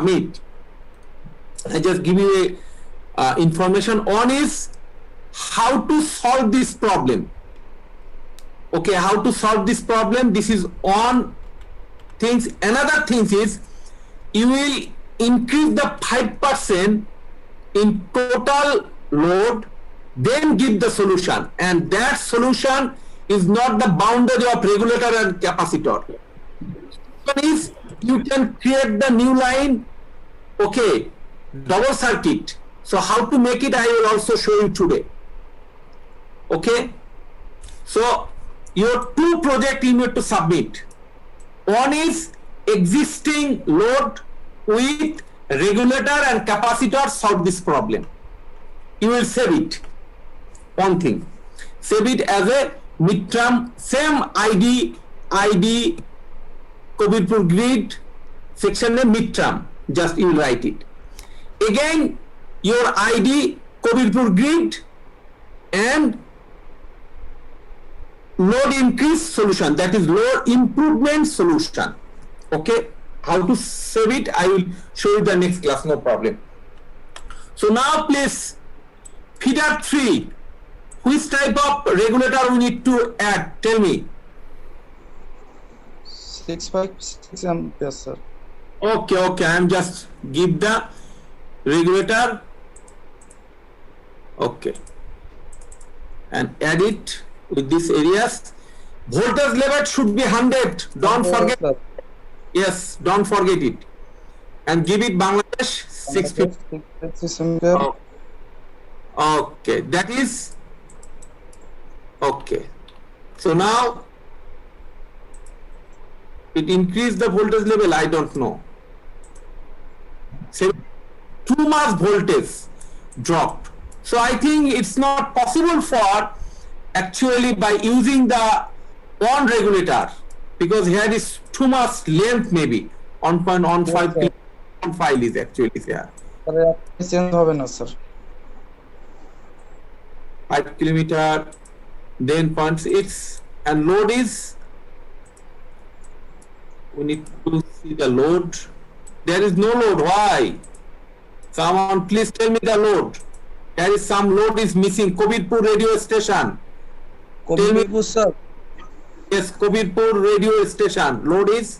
submit, I just give you a information. One is how to solve this problem. Okay, how to solve this problem. This is one things. Another thing is you will increase the 5% in total load, then give the solution, and that solution is not the boundary of regulator and capacitor. One is you can create the new line, okay, double circuit. So how to make it I will also show you today. Okay, so your two project you need to submit. One is existing load with regulator and capacitor solve this problem. You will save it. One thing, save it as a midterm, same ID Kabirpur grid section name midterm, just you will write it. Again your ID Kabirpur grid and load increase solution, that is load improvement solution. Okay, how to save it I will show you the next class, no problem. So now please, feeder 3, which type of regulator we need to add, tell me. 656 amperes, sir. Okay, I am just give the regulator, okay, and add it with these areas. Voltage level should be 100, don't forget. Sir. Yes, don't forget it, and give it Bangladesh 650. 656 ampere. Okay, that is okay. So now it increased the voltage level, I don't know. Say too much voltage dropped. So I think it's not possible for actually by using the one regulator, because here is too much length, maybe 1.15 file is actually there. Change hobe na, sir. 5 kilometer, then 0.6, and load is, we need to see the load. There is no load. Why? Someone please tell me the load. There is some load is missing. Kabirpur radio station. Kabirpur, sir. Yes, Kabirpur radio station. Load is,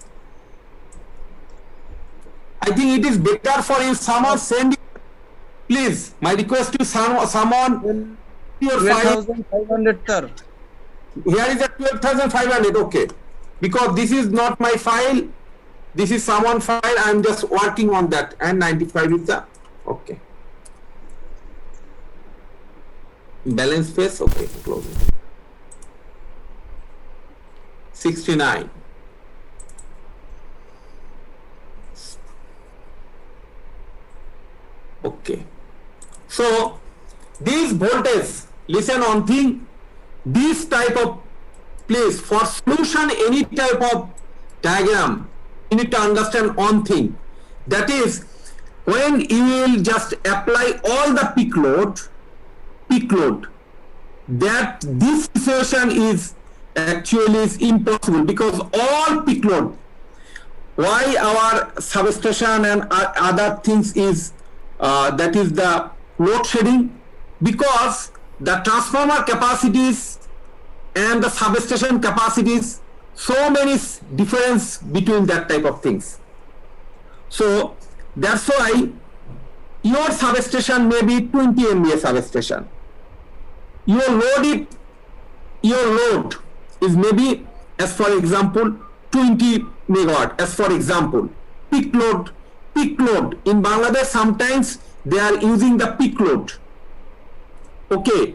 I think it is better for you. Someone send it. Please, my request to someone. Your file. 12,500, sir. Here is a 12,500. Okay, because this is not my file. This is someone file. I am just working on that. And 95 is the okay. Balance phase. Okay, close it. 69. Okay. So these voltage, listen on thing, this type of place for solution any type of diagram, you need to understand one thing, that is when you will just apply all the peak load, that this situation is actually is impossible, because all peak load, why our substation and other things is that is the load shedding, because the transformer capacities and the substation capacities, so many difference between that type of things. So that's why your substation may be 20 MVA substation. Your load is maybe, as for example, 20 megawatt. As for example, peak load in Bangladesh, sometimes they are using the peak load. Okay,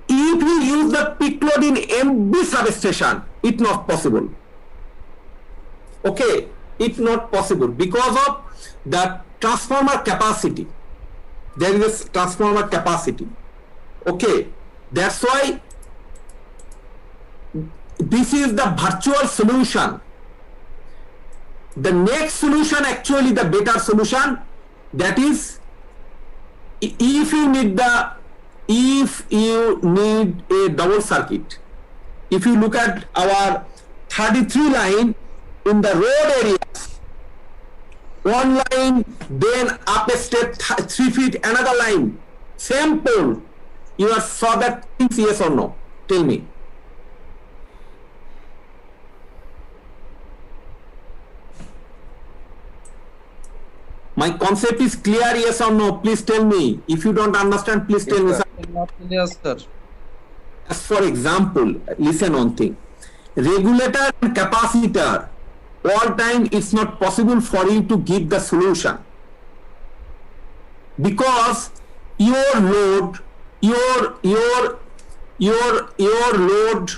if you use the peak load in MB substation, it's not possible. Okay, it's not possible because of the transformer capacity. There is a transformer capacity. Okay, that's why this is the virtual solution. The next solution, actually the better solution, that is if you need a double circuit. If you look at our 33 line in the road areas, one line, then up a step 3 feet, another line, same pole. You are saw that things, yes or no? Tell me. My concept is clear, yes or no? Please tell me. If you don't understand, please tell me. Sir, not clear, sir. As for example, listen one thing. Regulator and capacitor, all time it's not possible for you to give the solution. Because your load, your load,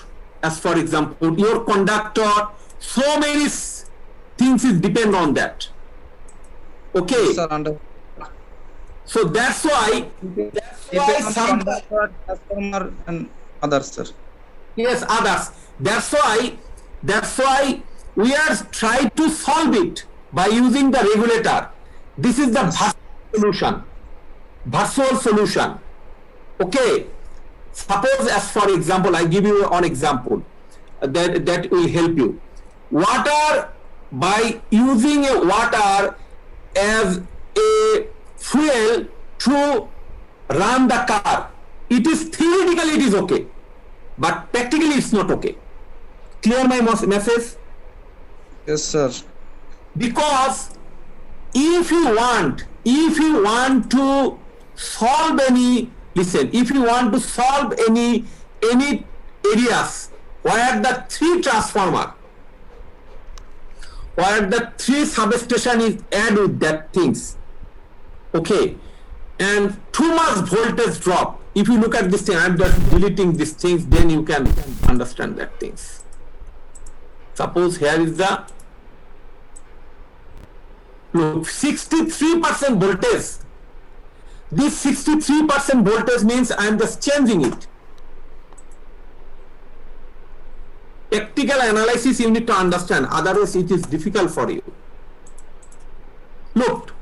as for example, your conductor, so many things is depend on that. Okay. Sir, under. So that's why Depend on some conductor, transformer, and others, sir. yes, others. That's why we are trying to solve it by using the regulator. This is the virtual solution. Okay. Suppose, as for example, I give you an example that will help you. Water, by using a water as a fuel to run the car, it is theoretically it is okay, but practically it's not okay. Clear my message? Yes, sir. Because if you want to solve any, listen, if you want to solve any areas where the 3 transformer, where the 3 substation is add with that things, okay, and too much voltage drop. If you look at this thing, I'm just deleting these things, then you can understand that things. Suppose here is the, look, 63% voltage. This 63% voltage means I am just changing it. Practical analysis you need to understand, otherwise it is difficult for you. Look,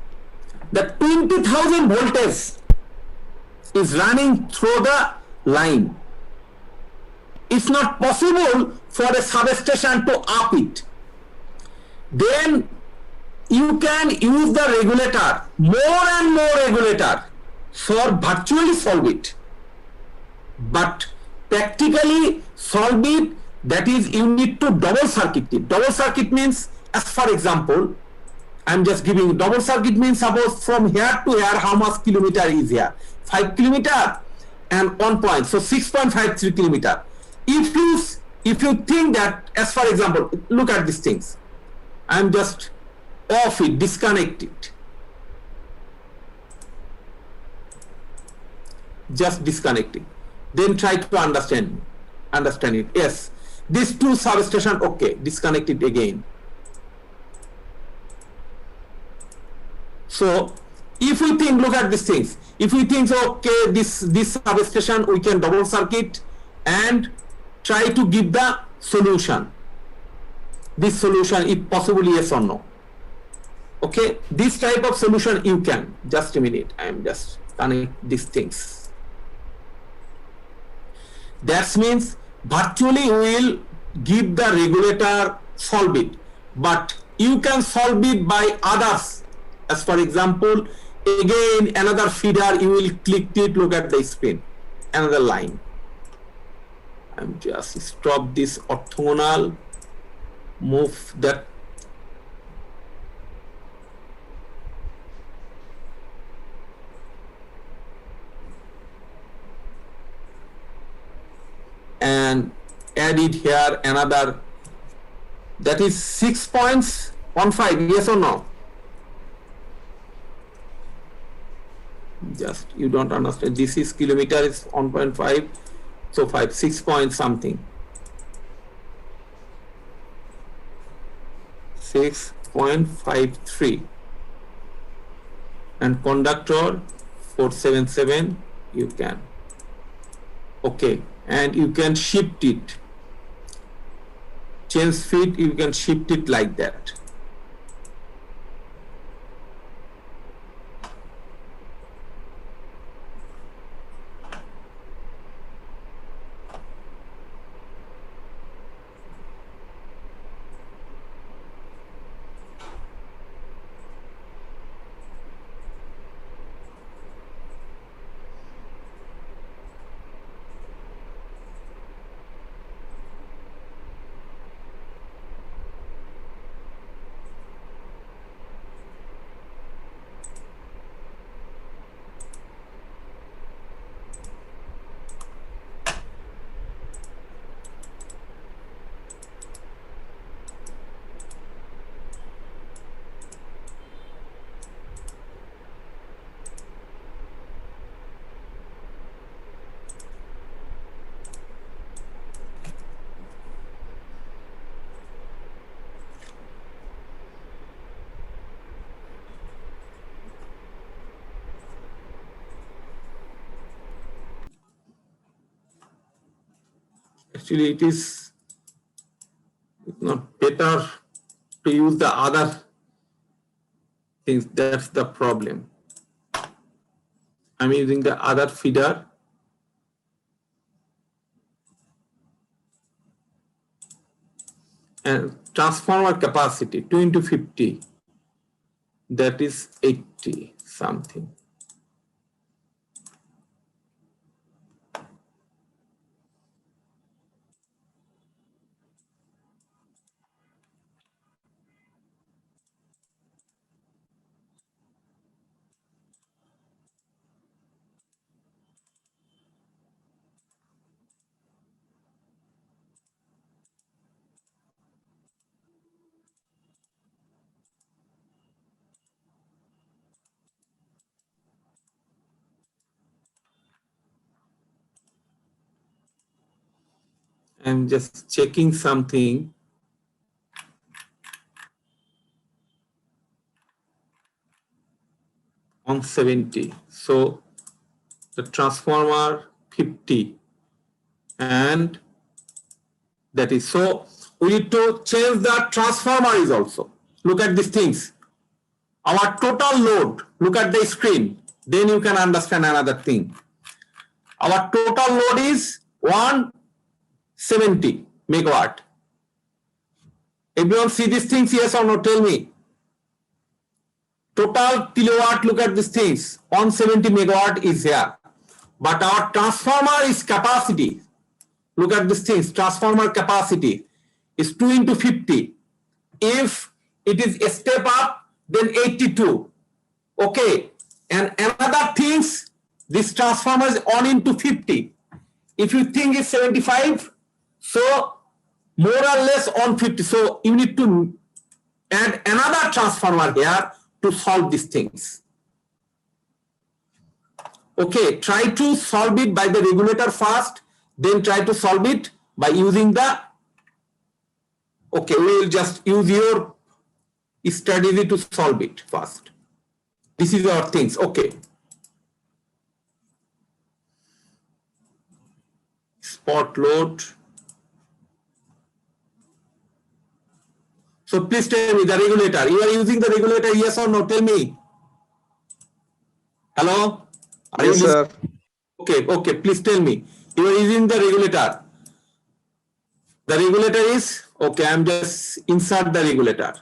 the 20,000 voltage is running through the line. It's not possible for a substation to up it. Then you can use the regulator, more and more regulator, for virtually solve it. But practically solve it, that is, you need to double circuit it. Double circuit means, as for example, I'm just giving double circuit means, suppose from here to here, how much kilometer is here? 5 kilometer and 1 point, so 6.53 kilometer. If you think that, as for example, look at these things. I'm just off it, disconnect it. Just disconnecting. Then try to understand it. Yes, these 2 substation, okay, disconnect it again. So if we think, look at these things. If we think, okay, this substation we can double circuit and try to give the solution. This solution, if possible, yes or no. Okay, this type of solution you can. Just a minute, I am just connect these things. That means virtually we will give the regulator, solve it, but you can solve it by others. As for example, again another feeder, you will click it, look at the screen, another line. I'm just stop this orthogonal, move that. And add it here another, that is 6.15, yes or no? Just you don't understand, this is kilometer is 1.5, so 6 point something, 6.53, and conductor 477 you can, okay, and you can shift it, change feet, you can shift it like that. Actually, it is not better to use the other things. That's the problem. I'm using the other feeder. And transformer capacity 2 into 50, that is 80 something. I'm just checking something. On 70. So the transformer 50 and that is, so we need to change the transformer is also. Look at these things. Our total load, look at the screen, then you can understand another thing. Our total load is 170 megawatt. Everyone see these things, yes or no? Tell me. Total kilowatt, look at these things. 170 megawatt is here. But our transformer is capacity. Look at these things. Transformer capacity is 2 into 50. If it is a step up, then 82. Okay. And another things, this transformer is 1 into 50. If you think it's 75, so more or less 150. So you need to add another transformer here to solve these things. Okay, try to solve it by the regulator first, then try to solve it by using the, okay, we will just use your strategy to solve it first. This is our things, okay. Spot load. So please tell me the regulator. You are using the regulator, yes or no? Tell me. Hello? Are Yes, you sir. Okay, okay, please tell me. You are using the regulator. The regulator is, okay, I'm just insert the regulator.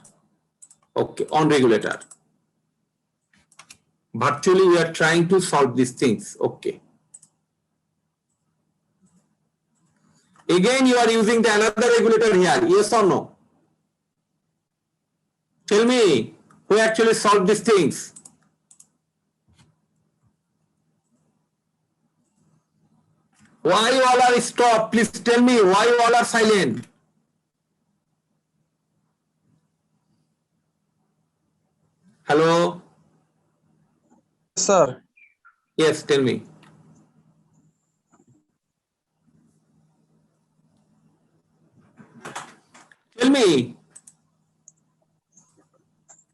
Okay, on regulator. Virtually we are trying to solve these things. Okay. Again, you are using the another regulator here, yes or no? Tell me, who actually solved these things? Why you all are stopped? Please tell me why you all are silent. Hello? Sir. Yes, tell me. Tell me.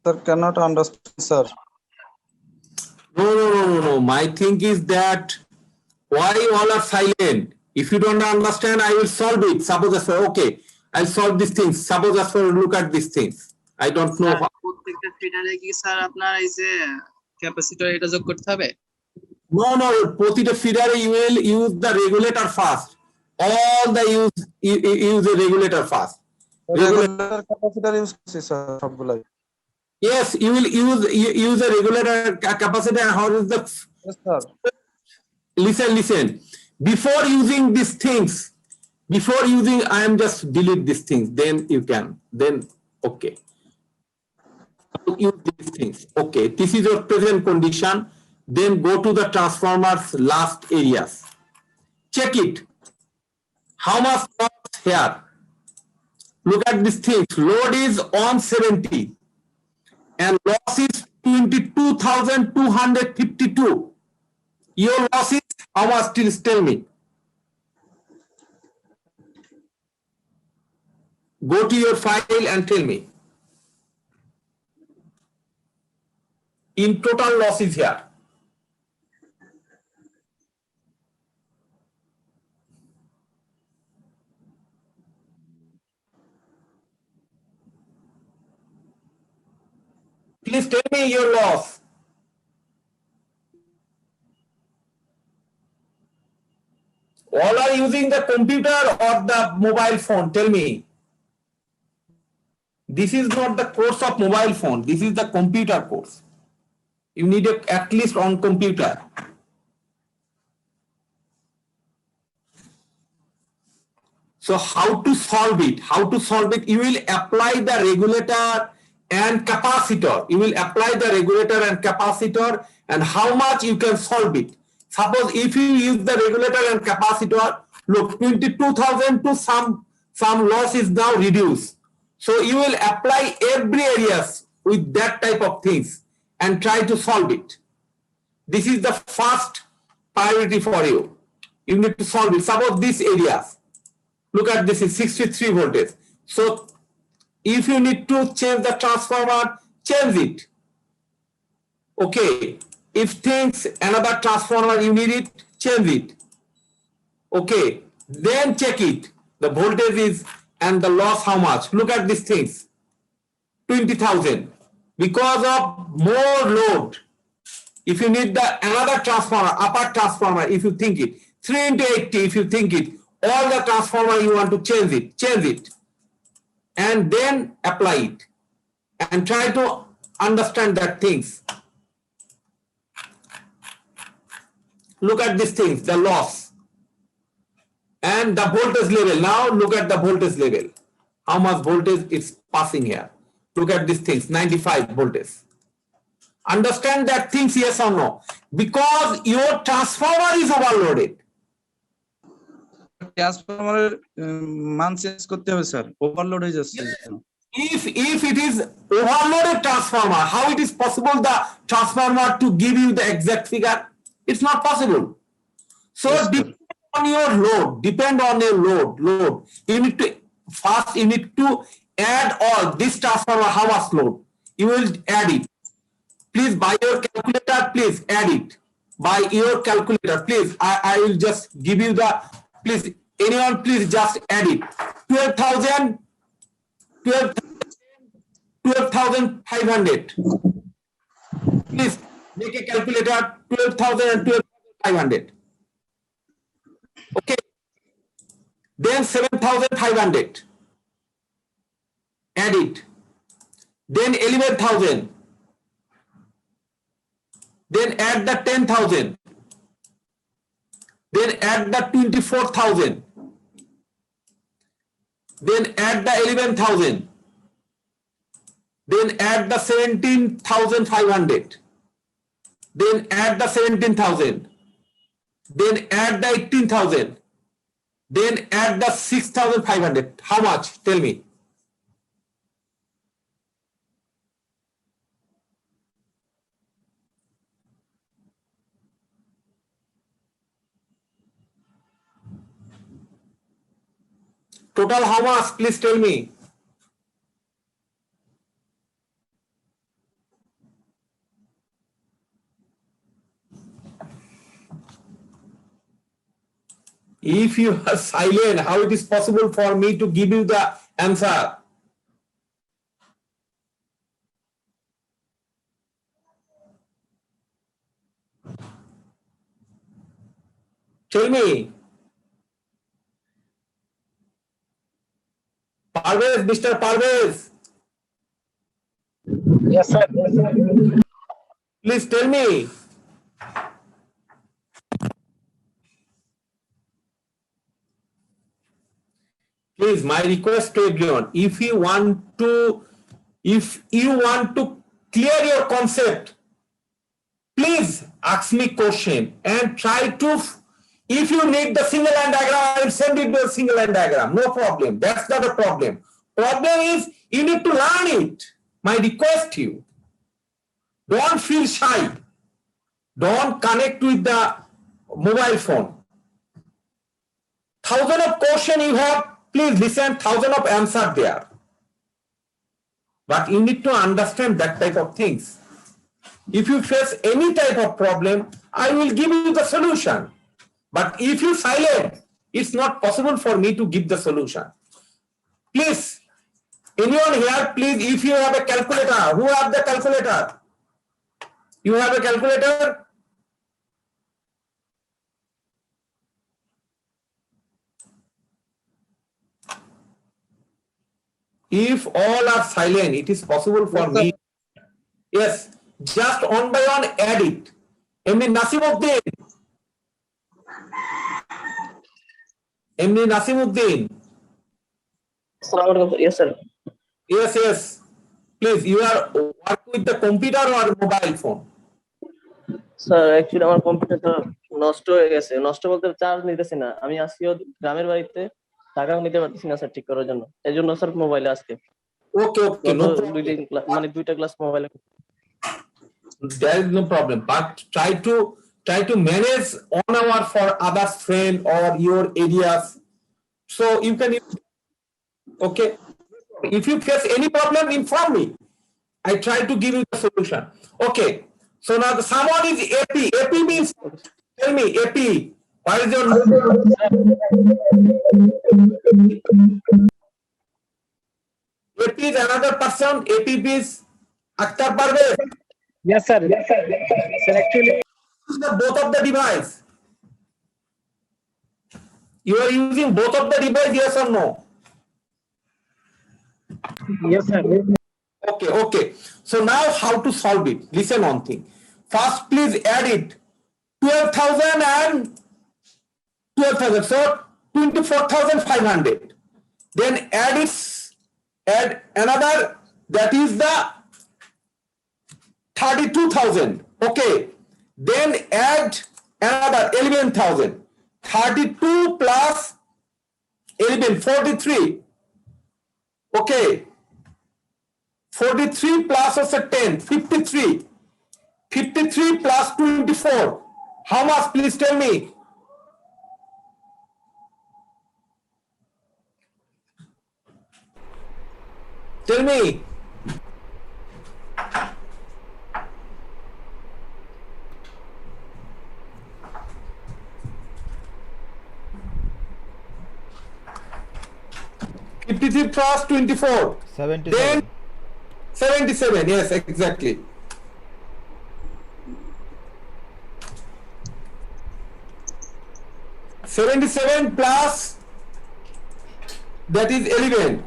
Sir, cannot understand, sir. No. My thing is that why you all are silent? If you don't understand, I will solve it. Suppose I say, okay, I'll solve these things. Suppose I say, look at these things. I don't know how. প্রত্যেকটা ফিডারে কি sir আপনার এই যে capacitor এটা যোগ করতে হবে? No. প্রতিটা ফিডারে you will use the regulator first. All the use the regulator first. Regulator capacitor use করছি স্যার সবগুলাই। Yes, you will use a regulator capacitor. How is the? Yes, sir. Listen. Before using these things, I am just delete these things. Then you can. Then okay. Use these things. Okay, this is your present condition. Then go to the transformers last areas. Check it. How much loss here? Look at these things. Load is 170 and loss is 22,252. Your loss is how much? Please tell me. Go to your file and tell me. In total loss is here. Please tell me your loss. All are using the computer or the mobile phone? Tell me. This is not the course of mobile phone. This is the computer course. You need it at least on computer. So how to solve it? How to solve it? You will apply the regulator and capacitor. You will apply the regulator and capacitor, and how much you can solve it. Suppose if you use the regulator and capacitor, look, 22,000 to some loss is now reduced. So you will apply every areas with that type of things and try to solve it. This is the first priority for you. You need to solve it. Suppose these areas. Look at this is 63 voltage. So if you need to change the transformer, change it. Okay. If things another transformer you need it, change it. Okay. Then check it. The voltage is and the loss how much. Look at these things. 20,000. Because of more load. If you need the another transformer, upper transformer, if you think it, 3 into 80, if you think it, all the transformer you want to change it, and then apply it, and try to understand that things. Look at these things, the loss, and the voltage level. Now look at the voltage level. How much voltage is passing here? Look at these things, 95 voltage. Understand that things, yes or no? Because your transformer is overloaded. ট্রান্সফরমারের মান change করতে হবে sir, overload হয়ে যাচ্ছে। If it is overloaded transformer, how it is possible the transformer to give you the exact figure? It's not possible. So Yes, depend on your load. You need to first add all this transformer, how much load. You will add it. Please by your calculator, please add it. By your calculator, please. I will just give you the. Please, anyone, please just add it. 12,500. Please make a calculator. 12,000 and 12,500. Okay. Then 7,500. Add it. Then 11,000. Then add the 10,000. Then add the 24,000. Then add the 11,000. Then add the 17,500. Then add the 17,000. Then add the 18,000. Then add the 6,500. How much? Tell me. Total how much? Please tell me. If you are silent, how it is possible for me to give you the answer? Tell me. Parvez, Mr. Parvez. Yes, sir. Please tell me. Please, my request to everyone, if you want to clear your concept, please ask me question and try to. If you need the single line diagram, I will send it to a single line diagram. No problem. That's not a problem. Problem is you need to learn it. My request to you. Don't feel shy. Don't connect with the mobile phone. 1,000 of question you have, please listen, 1,000 of answer there. But you need to understand that type of things. If you face any type of problem, I will give you the solution. But if you silent, it's not possible for me to give the solution. Please, Anyone here, please, if you have a calculator, who have the calculator? You have a calculator? If all are silent, it is possible for Yes, sir. me. Yes, just one by one add it. Emni Nasimuddin. Emni Nasimuddin. Yes, sir. Yes, yes. Please, you are work with the computer or mobile phone. Sir actually আমার কম্পিউটারটা নষ্ট হয়ে গেছে। নষ্ট বলতে charge নিতেছি না। আমি আজকেও গ্রামের বাড়িতে টাকাও নিতে পারতেছি না স্যার ঠিক করার জন্য। এই জন্য স্যার মোবাইলে আজকে Okay, okay, no গত problem. মানে দুইটা ক্লাস মোবাইলে। There is no problem, but try to manage 1 hour for other friend or your areas. So you can, okay. If you face any problem, inform me. I try to give you the solution. Okay. So now someone is AP. AP means, tell me, AP. What is your AP is another person. AP is Akhtar Parvez. Yes, sir. Yes, sir. Sir, actually, Use the both of the device. You are using both of the device, yes or no? yes, sir. Okay, okay. So now how to solve it? Listen one thing. First, please add it. 12,000 and 12,000. So 24,500. Then add another, that is the 32,000. Okay. Then add another 11,000. 32 plus 11, 43. Okay. 43 plus also 10, 53. 53 plus 24. How much? Please tell me. Tell me. $53 plus 24. 77. Then 77. Yes, exactly. $77 plus, that is 11.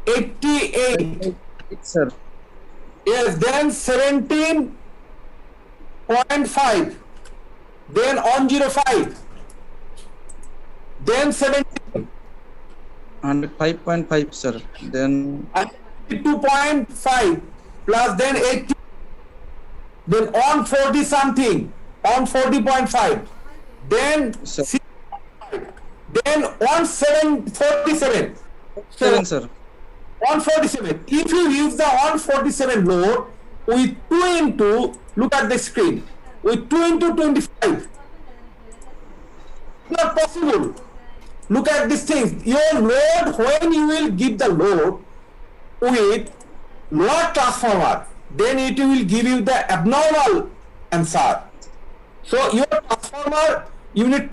88. Sir. Yes, then 17.5. Then 105. Then 17. And 5.5, sir. Then 2.5 plus then 80. Then on 40 something. On 40.5. Then Sir. 6, then on 47. 7, sir. 147. If you use the 147 load with 2 into, look at the screen, with 2 into 25, not possible. Look at these things. Your load, when you will give the load with load transformer, then it will give you the abnormal answer. So your transformer, you need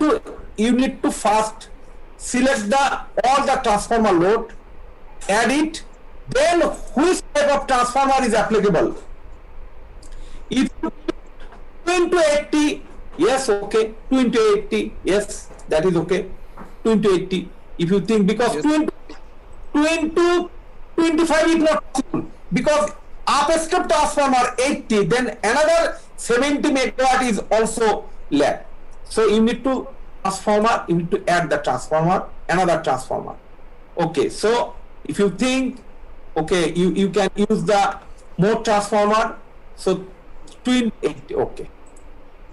to first select all the transformer load, add it, then which type of transformer is applicable. If 2 into 80, yes, okay. 2 into 80, yes, that is okay. 2 into 80, if you think, because Yes. 2 into 25 is not possible, because upstream transformer 80, then another 70 megawatt is also left. So you need to transformer, you need to add the transformer, another transformer. Okay, so if you think, okay, you can use the more transformer, so 2 into 80, okay.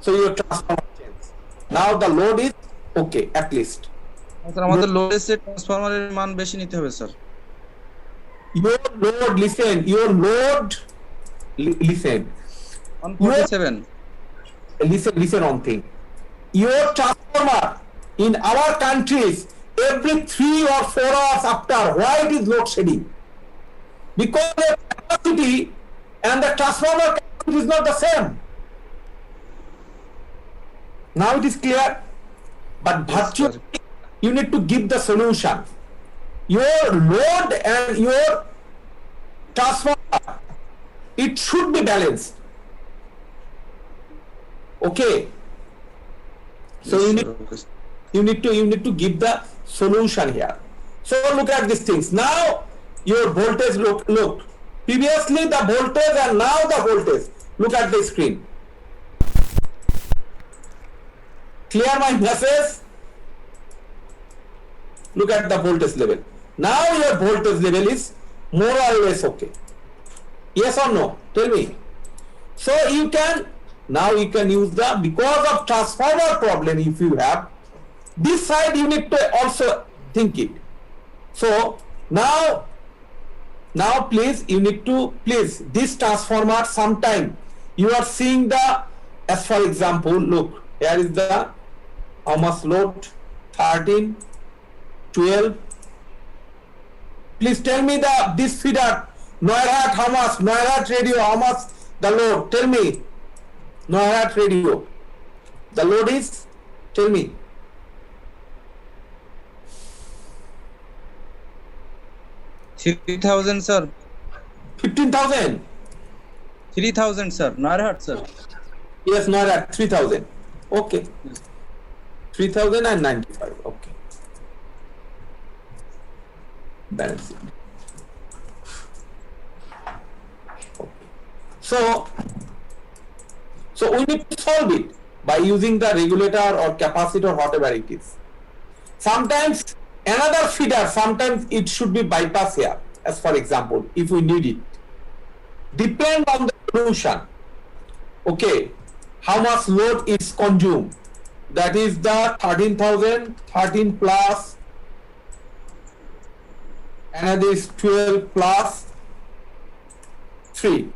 So your transformer changes. Now the load is okay, at least. Sir আমাদের লোডেস্ট ট্রান্সফরমারের মান বেশি নিতে হবে sir. Your load, listen, your load, listen. 147. Listen one thing. Your transformer in our countries, every 3 or 4 hours after, why it is load shedding? Because the capacity and the transformer capacity is not the same. Now it is clear, but virtually you need to give the solution. your load and your transformer, it should be balanced. Okay. So Yes, you sir. need Okay, sir. you need to give the solution here. So look at these things. Now your voltage look. Previously the voltage and now the voltage. Look at the screen. Clear my message? Look at the voltage level. Now your voltage level is more or less okay. Yes or no? Tell me. So you can now you can use the, because of transformer problem if you have, this side you need to also think it. So now please you need to, please, this transformer sometime you are seeing the, as for example, look, here is the how much load, 13, 12. Please tell me the this feeder Neurat how much, Neurat radio how much the load, tell me. Neurat radio, the load is, tell me. 3,000, sir. 15,000. 3,000, sir. Narhat, sir. Yes, Neurat 3,000. Okay. Yes. 3,095. Okay. Balance it. Okay. So we need to solve it by using the regulator or capacitor, whatever it is. Sometimes another feeder, sometimes it should be bypass here, as for example, if we need it. Depend on the solution. Okay, how much load is consumed? That is the 13,000, 13 plus, another is 12 plus 3.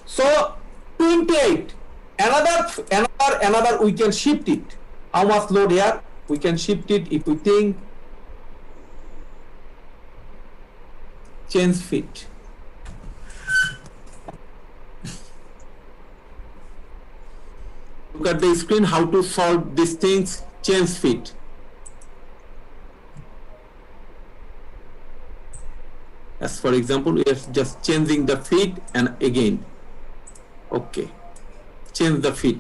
So 28. Another we can shift it. How much load here? We can shift it if we think change fit. Look at the screen how to solve these things, change fit. As for example, we are just changing the fit and again. Okay. Change the fit.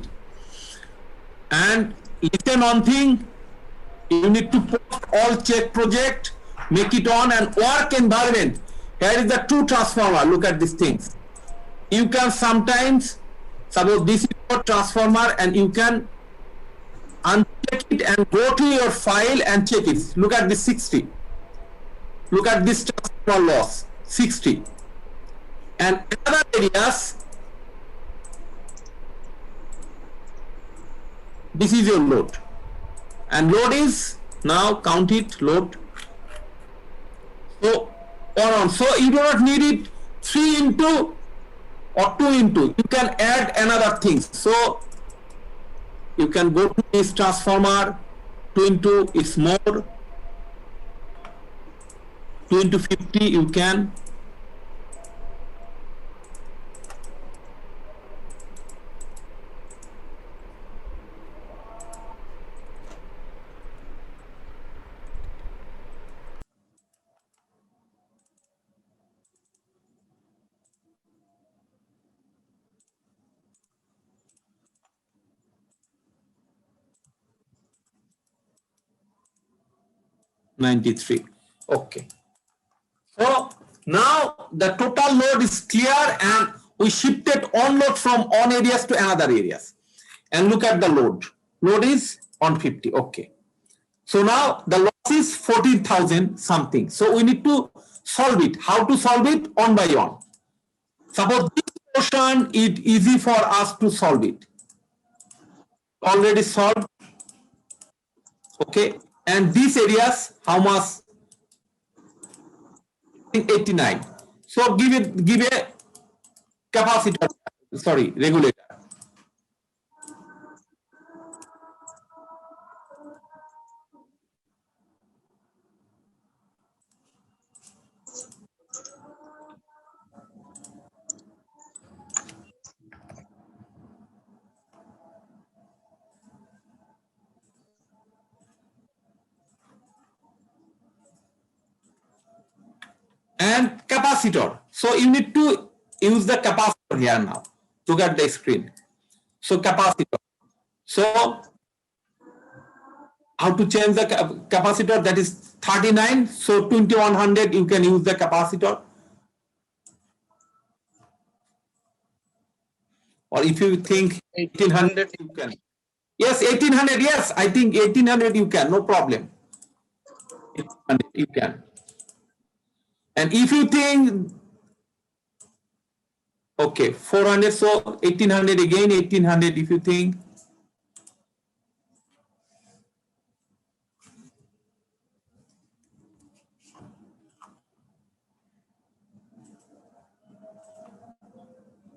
And listen on thing, you need to post all check project, make it on, and work environment. Here is the two transformer. Look at these things. You can sometimes, suppose this is your transformer, and you can uncheck it and go to your file and check it. Look at this 60. Look at this transformer loss, 60. And other areas, this is your load. And load is, now count it, load. So, or on. So you do not need it 3 into or 2 into. You can add another things. So you can go to this transformer, 2 into is more. 2 into 50 you can. $93. Okay. So now the total load is clear, and we shifted on load from on areas to another areas. And look at the load. Load is on 50. Okay. So now the loss is 14,000 something. So we need to solve it. How to solve it? On by on. Suppose this portion is easy for us to solve it. Already solved. Okay. And these areas, how much? 89. So give a capacitor, sorry, regulator. and capacitor. So you need to use the capacitor here now. Look at the screen. So capacitor. So how to change the capacitor? That is 39. So 2100 you can use the capacitor. Or if you think 1800 you can. Yes, 1800. Yes, I think 1800 you can. No problem. 1800 you can. And if you think, okay, 400, so 1800 again, 1800 if you think.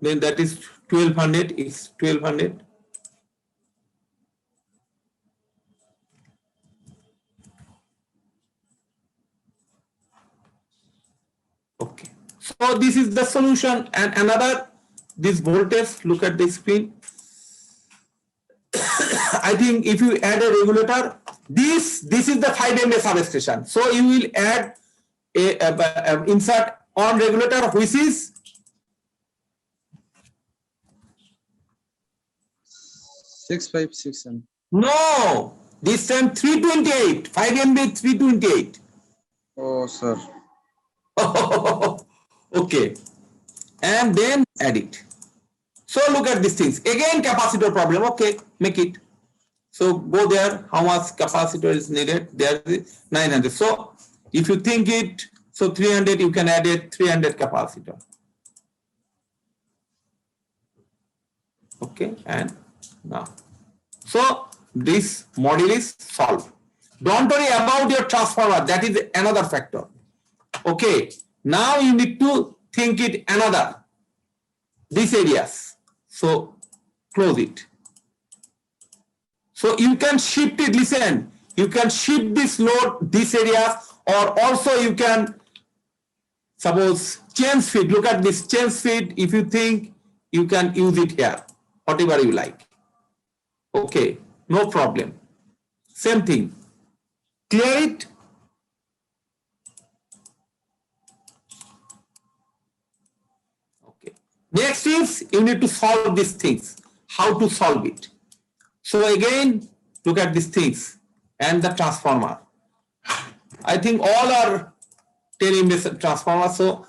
Then that is 1200, is 1200. Okay, so this is the solution. And another, this voltage, look at the screen. I think if you add a regulator, this is the 5 MA substation. So you will add a insert on regulator, which is 656 and no, this time 328, 5 MB 328. oh sir. Okay, and then add it. So look at these things. Again, capacitor problem. Okay, make it. So go there. How much capacitor is needed? There is 900. So if you think it, so 300, you can add a 300 capacitor. Okay, and now. So this model is solved. Don't worry about your transformer. That is another factor. Okay, now you need to think it another. These areas. So close it. So you can shift it, listen, you can shift this load, this area, or also you can suppose change feed. Look at this change feed. If you think you can use it here, whatever you like. Okay, no problem. Same thing. Clear it. Okay. Next is you need to solve these things. How to solve it? So again, look at these things and the transformer. I think all are 10 MVA transformer. So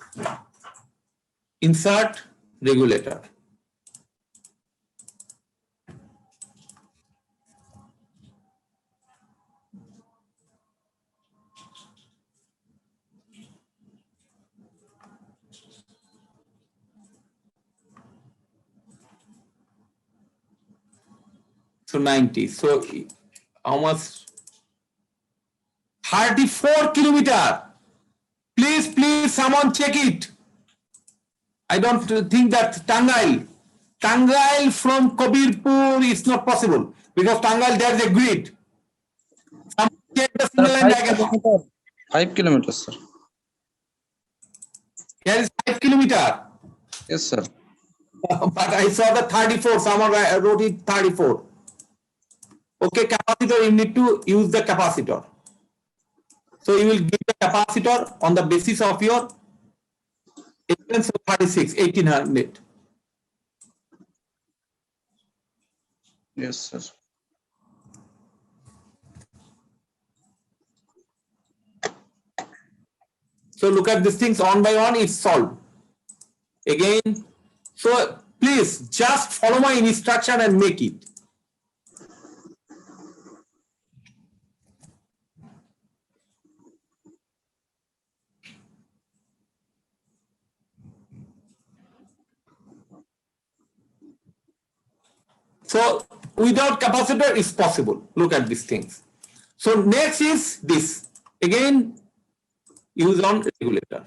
insert regulator. So 90. So how much? 34 kilometer. Please, someone check it. I don't think that Tangail from Kabirpur is not possible because Tangail there is a grid. Someone check the single line diagram. 5 kilometers, sir. Here is 5 kilometer. Yes, sir. But I saw the 34. Someone wrote it 34. Okay, capacitor, you need to use the capacitor. So you will give the capacitor on the basis of your 36, 1800. Yes, sir. So look at these things one by one, it's solved. Again, so please just follow my instruction and make it. So without capacitor it's possible. Look at these things. So next is this. Again, use on regulator.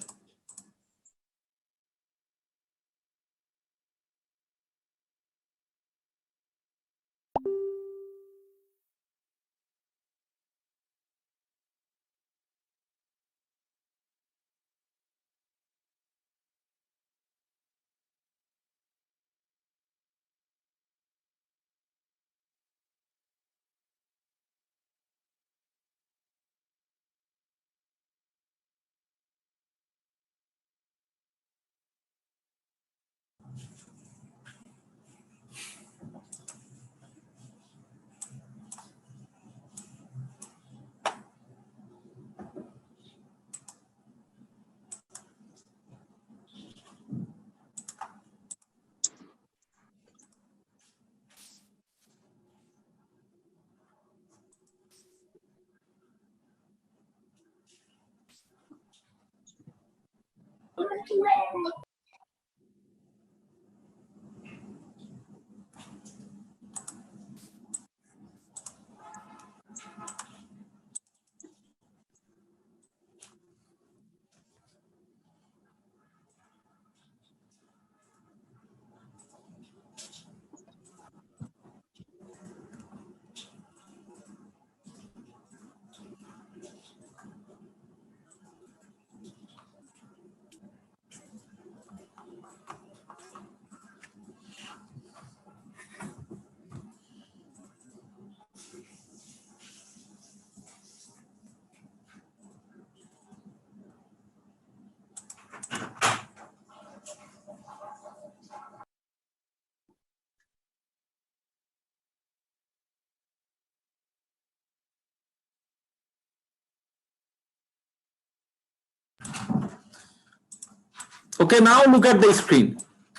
Okay, now look at the screen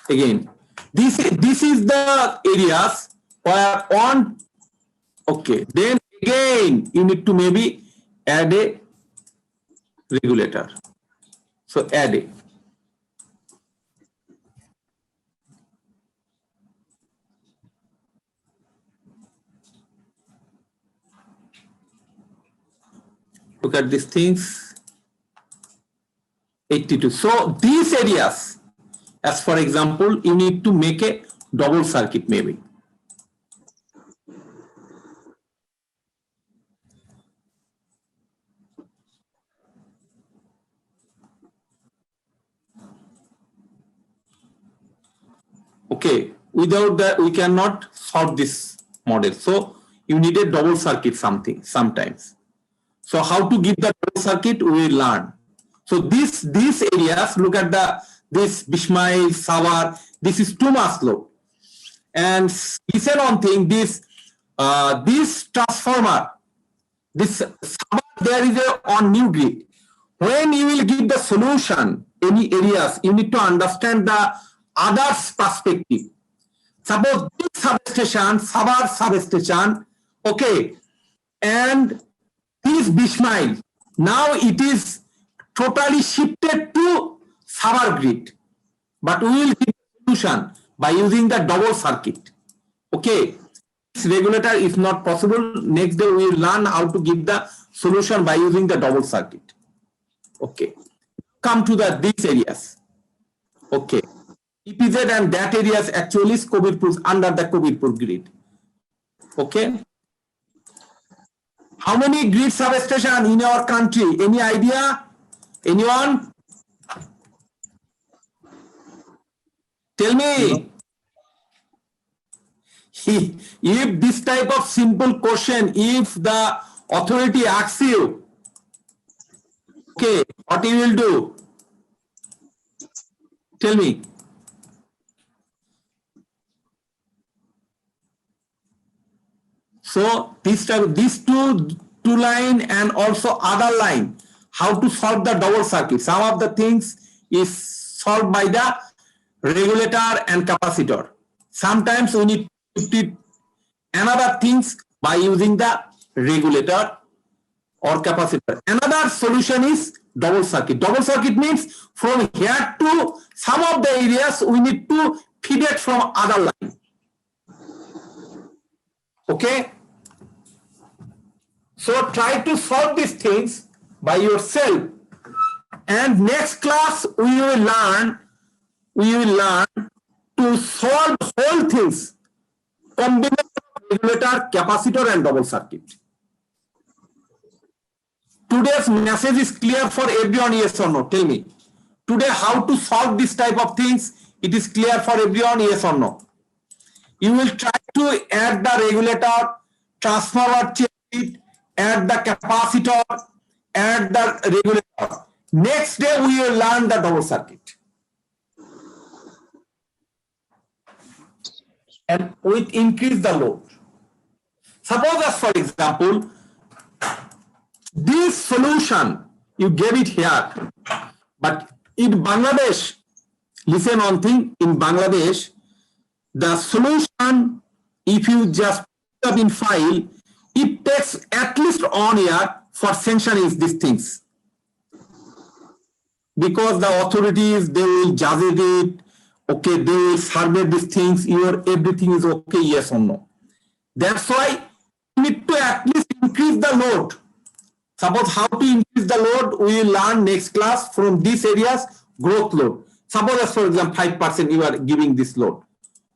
again. This is the areas where on. Okay, then again you need to maybe add a regulator. So add a. Look at these things. 82. So these areas, as for example, you need to make a double circuit maybe. Okay, without that we cannot solve this model. So you need a double circuit sometimes. So how to give the double circuit we will learn. So these areas, look at this Bismail, Savar, this is too much low. And listen on thing, this transformer, this Savar, there is a on new grid. When you will give the solution, any areas, you need to understand the others perspective. Suppose this substation, Savar substation, okay, and this Bismail, now it is totally shifted to Savar grid, but we will give the solution by using the double circuit. Okay, this regulator is not possible. Next day we will learn how to give the solution by using the double circuit. Okay, come to these areas. Okay, EPZ and that areas actually is Kobirpur, under the Kobirpur grid. Okay, how many grid substation in our country? Any idea? Anyone? Tell me. If this type of simple question, if the authority asks you, okay, what you will do? Tell me. So these two line and also other line, how to solve the double circuit. Some of the things is solved by the regulator and capacitor. Sometimes we need to do another things by using the regulator or capacitor. Another solution is double circuit. Double circuit means from here to some of the areas we need to feed it from other line. Okay. So try to solve these things by yourself. And next class we will learn to solve whole things, combination of regulator, capacitor and double circuit. Today's message is clear for everyone, yes or no? Tell me. Today how to solve this type of things, it is clear for everyone, yes or no? You will try to add the regulator, transformer, add the capacitor, add the regulator. Next day we will learn the double circuit. And with increase the load. Suppose as for example, this solution, you gave it here, but in Bangladesh, listen on thing, in Bangladesh, the solution, if you just put up in file, it takes at least 1 year for sanctioning these things. because the authorities, they will judge it, okay, they will survey these things, your everything is okay, yes or no. That's why you need to at least increase the load. Suppose how to increase the load, we will learn next class from these areas, growth load. Suppose as for example 5% you are giving this load.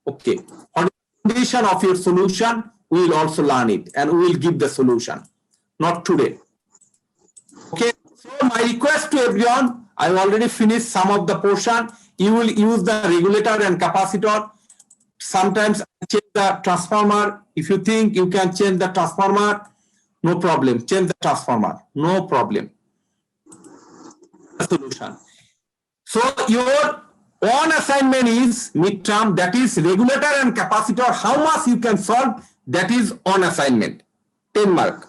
Okay, on the condition of your solution, we will also learn it and we will give the solution, not today. Okay, so my request to everyone, I already finished some of the portion. You will use the regulator and capacitor. Sometimes change the transformer. If you think you can change the transformer, no problem. Change the transformer, no problem. Solution. So your one assignment is midterm, that is regulator and capacitor. How much you can solve, that is on assignment, 10 mark.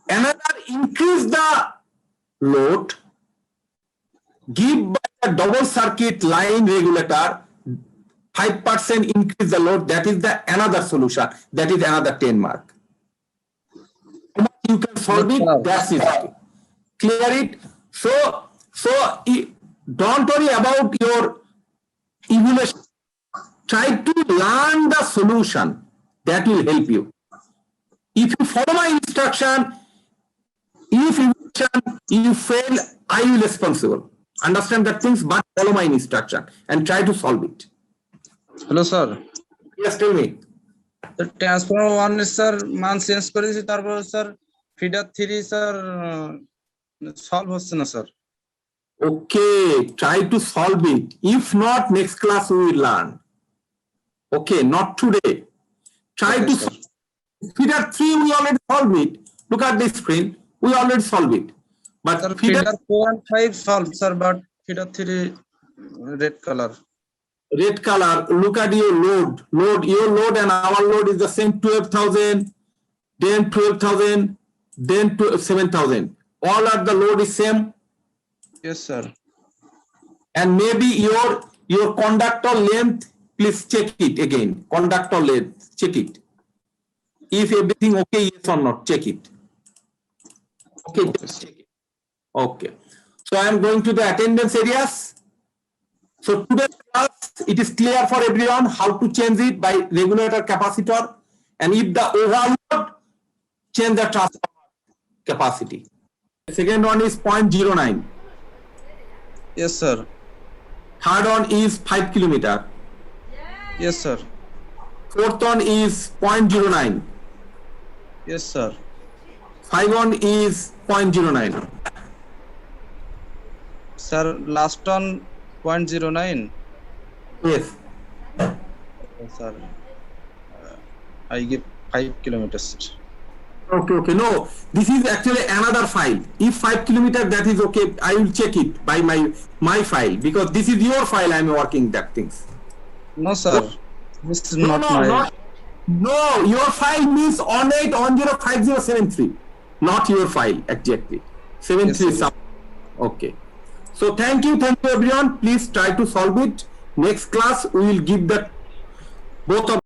Another, increase the load, give by the double circuit line regulator, 5% increase the load, that is the another solution, that is another 10 mark. How much you can solve it, that's it. Clear it? So don't worry about your evaluation. Try to learn the solution, that will help you. If you follow my instruction, if you fail, I will responsible. Understand that things, but follow my instruction and try to solve it. Hello, sir. Yes, tell me. The transformer 1 is sir, মান change করেছি তারপর sir feeder 3 sir solve হচ্ছে না sir. Okay, try to solve it. If not, next class we will learn. Okay, not today. Try Okay, to sir. solve. Feeder 3 we already solved it. Look at the screen. We already solved it. But Sir, feeder feeder 4 and 5 solved sir, but feeder 3 red color. red color, look at your load. Your load and our load is the same, 12,000, then 12,000, then 7,000. All of the load is same. Yes sir. And maybe your conductor length, please check it again. Conductor length, check it. If everything okay, yes or not, check it. Okay, just check it. Okay. So I am going to the attendance areas. So today's class, it is clear for everyone how to change it by regulator capacitor. And if the overload, change the transformer capacity. The second one is 0.09. Yes sir. Third one is 5 kilometer. Yes sir. Fourth one is 0.09. Yes sir. 5 one is 0.09. Sir, last one 0.09. Yes. Sir, I give 5 kilometers. Okay. No, this is actually another file. If 5 kilometer, that is okay. I will check it by my file, because this is your file. I am working that things. No sir, this is not my. No, your file means 18105073, not your file exactly. 73 Yes, sir. Okay. So thank you everyone. Please try to solve it. Next class we will give that both of